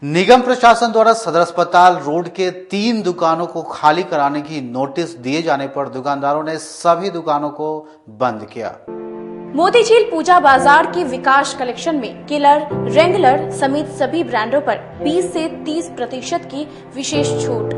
निगम प्रशासन द्वारा सदर अस्पताल रोड के 3 दुकानों को खाली कराने की नोटिस दिए जाने पर दुकानदारों ने सभी दुकानों को बंद किया। मोतीझील पूजा बाजार के विकास कलेक्शन में किलर, रेंगलर समेत सभी ब्रांडों पर 20 से 30% की विशेष छूट।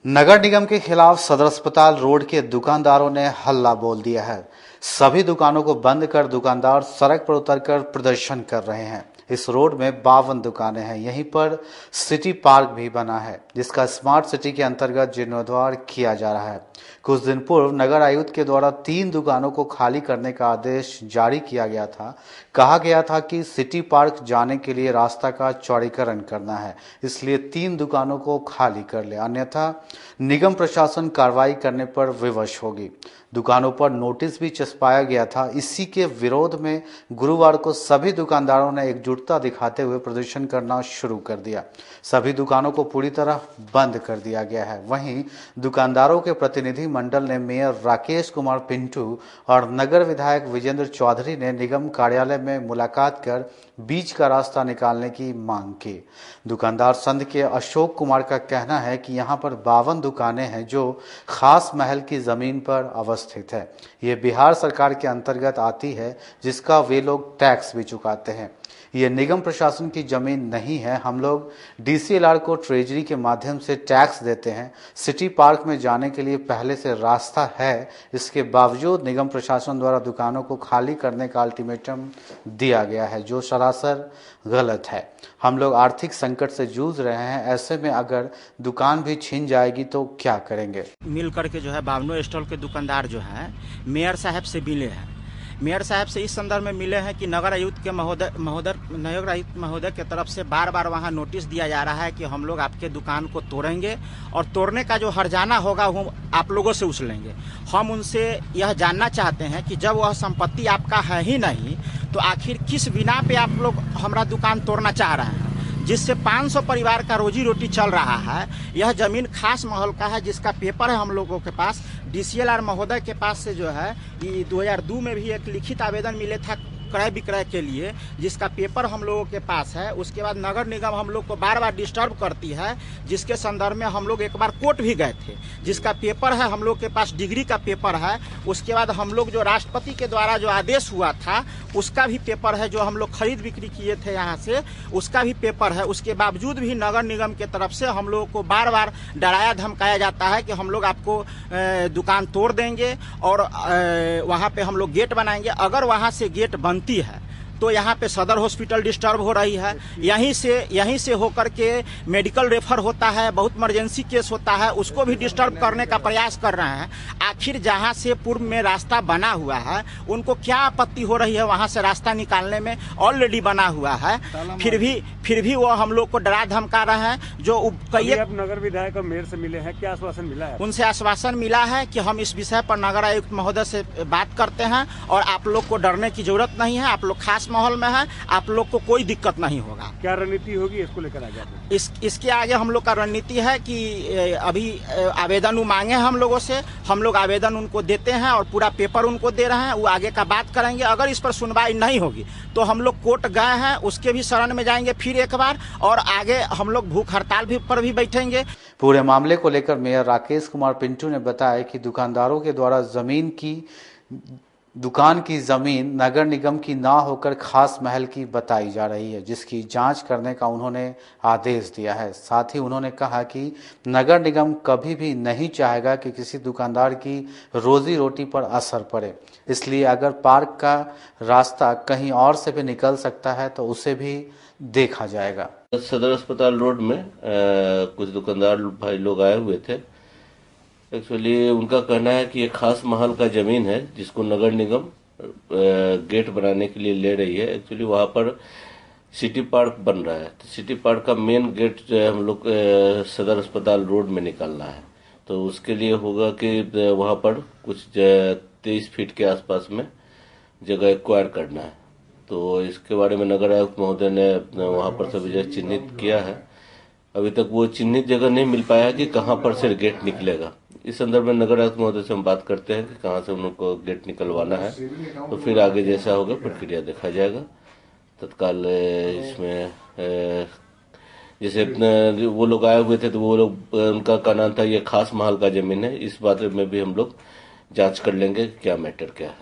नगर निगम के खिलाफ सदर अस्पताल रोड के दुकानदारों ने हल्ला बोल दिया है। सभी दुकानों को बंद कर दुकानदार सड़क पर उतरकर प्रदर्शन कर रहे हैं। इस रोड में 52 दुकानें हैं। यहीं पर सिटी पार्क भी बना है, जिसका स्मार्ट सिटी के अंतर्गत जीर्णोद्धार किया जा रहा है। कुछ दिन पूर्व नगर आयुक्त के द्वारा 3 दुकानों को खाली करने का आदेश जारी किया गया था। कहा गया था कि सिटी पार्क जाने के लिए रास्ता का चौड़ीकरण करना है, इसलिए 3 दुकानों को खाली कर ले, अन्यथा निगम प्रशासन कार्रवाई करने पर विवश होगी। दुकानों पर नोटिस भी चिपकाया गया था। इसी के विरोध में गुरुवार को सभी दुकानदारों ने एकजुटता दिखाते हुए प्रदर्शन करना शुरू कर दिया। सभी दुकानों को पूरी तरह बंद कर दिया गया है। वहीं दुकानदारों के प्रतिनिधि मंडल ने मेयर राकेश कुमार पिंटू और नगर विधायक विजेंद्र चौधरी ने निगम कार्यालय में मुलाकात कर बीच का रास्ता निकालने की मांग की। दुकानदार संघ के अशोक कुमार का कहना है कि यहाँ पर 52 दुकानें हैं जो खास महल की जमीन पर अवस्थित है। ये बिहार सरकार के अंतर्गत आती है, जिसका वे लोग टैक्स भी चुकाते हैं। ये निगम प्रशासन की जमीन नहीं है। हम लोग DCLR को ट्रेजरी के माध्यम से टैक्स देते हैं। सिटी पार्क में जाने के लिए पहले से रास्ता है। इसके बावजूद निगम प्रशासन द्वारा दुकानों को खाली करने का अल्टीमेटम दिया गया है, जो सरासर गलत है। हम लोग आर्थिक संकट से जूझ रहे हैं। ऐसे में अगर दुकान भी छीन जाएगी तो क्या करेंगे। मिल करके जो है 52 स्टॉल के दुकानदार जो है मेयर साहब से मिले हैं। मेयर साहब से इस संदर्भ में मिले हैं कि नगर आयुक्त के महोदय के तरफ से बार बार वहां नोटिस दिया जा रहा है कि हम लोग आपके दुकान को तोड़ेंगे और तोड़ने का जो हर्जाना होगा वो आप लोगों से उछलेंगे। हम उनसे यह जानना चाहते हैं कि जब वह संपत्ति आपका है ही नहीं तो आखिर किस बिना पे आप लोग हमारा दुकान तोड़ना चाह रहे हैं, जिससे 500 परिवार का रोजी रोटी चल रहा है। यह जमीन खास महल का है, जिसका पेपर है हम लोगों के पास। DCLR महोदय के पास से जो है ये 2002 में भी एक लिखित आवेदन मिले था क्रय विक्रय के लिए, जिसका पेपर हम लोगों के पास है। उसके बाद नगर निगम हम लोग को बार बार डिस्टर्ब करती है, जिसके संदर्भ में हम लोग एक बार कोर्ट भी गए थे, जिसका पेपर है हम लोग के पास, डिग्री का पेपर है। उसके बाद हम लोग जो राष्ट्रपति के द्वारा जो आदेश हुआ था उसका भी पेपर है, जो हम लोग खरीद बिक्री किए थे यहाँ से, उसका भी पेपर है। उसके बावजूद भी नगर निगम के तरफ से हम लोगों को बार बार डराया धमकाया जाता है कि हम लोग आपको दुकान तोड़ देंगे और वहाँ पे हम लोग गेट बनाएंगे। अगर वहाँ से गेट बनती है तो यहाँ पे सदर हॉस्पिटल डिस्टर्ब हो रही है। यहीं से होकर के मेडिकल रेफर होता है, बहुत इमरजेंसी केस होता है, उसको भी डिस्टर्ब करने का प्रयास कर रहे हैं। आखिर जहाँ से पूर्व में रास्ता बना हुआ है उनको क्या आपत्ति हो रही है वहाँ से रास्ता निकालने में? ऑलरेडी बना हुआ है, फिर भी वो हम लोग को डरा धमका रहे हैं। जो कई नगर विधायक और मेयर से मिले हैं, क्या आश्वासन मिला है? उनसे आश्वासन मिला है कि हम इस विषय पर नगर आयुक्त महोदय से बात करते हैं और आप लोग को डरने की जरूरत नहीं है। आप लोग खास माहौल में है, आप लोग को कोई दिक्कत नहीं होगा। क्या रणनीति होगी इसको लेकर आगे? इसके आगे हम लोग का रणनीति है कि अभी आवेदन मांगे हम लोगों से, हम लोग आवेदन उनको देते हैं और पूरा पेपर उनको दे रहे हैं। वो आगे का बात करेंगे। अगर इस पर सुनवाई नहीं होगी तो हम लोग कोर्ट गए हैं, उसके भी शरण में जाएंगे फिर एक बार, और आगे हम लोग भूख हड़ताल पर भी बैठेंगे। पूरे मामले को लेकर मेयर राकेश कुमार पिंटू ने बताया कि दुकानदारों के द्वारा दुकान की जमीन नगर निगम की ना होकर खास महल की बताई जा रही है, जिसकी जांच करने का उन्होंने आदेश दिया है। साथ ही उन्होंने कहा कि नगर निगम कभी भी नहीं चाहेगा कि किसी दुकानदार की रोजी रोटी पर असर पड़े, इसलिए अगर पार्क का रास्ता कहीं और से भी निकल सकता है तो उसे भी देखा जाएगा। सदर अस्पताल रोड में कुछ दुकानदार भाई लोग आए हुए थे। एक्चुअली उनका कहना है कि ये खास महल का जमीन है, जिसको नगर निगम गेट बनाने के लिए ले रही है। एक्चुअली वहां पर सिटी पार्क बन रहा है, तो सिटी पार्क का मेन गेट जो है हम लोग सदर अस्पताल रोड में निकालना है। तो उसके लिए होगा कि वहां पर कुछ 23 फीट के आसपास में जगह एक्वायर करना है। तो इसके बारे में नगर आयुक्त महोदय ने वहां पर सभी जगह चिन्हित किया है। अभी तक वो चिन्हित जगह नहीं मिल पाया कि कहां पर से गेट निकलेगा। इस संदर्भ में नगर आयुक्त महोदय से हम बात करते हैं कि कहां से उनको गेट निकलवाना है, तो फिर आगे जैसा होगा प्रक्रिया देखा जाएगा। तत्काल इसमें जैसे वो लोग आए हुए थे तो वो लोग उनका कहना था ये खास महल का जमीन है। इस बारे में भी हम लोग जांच कर लेंगे क्या मैटर क्या है।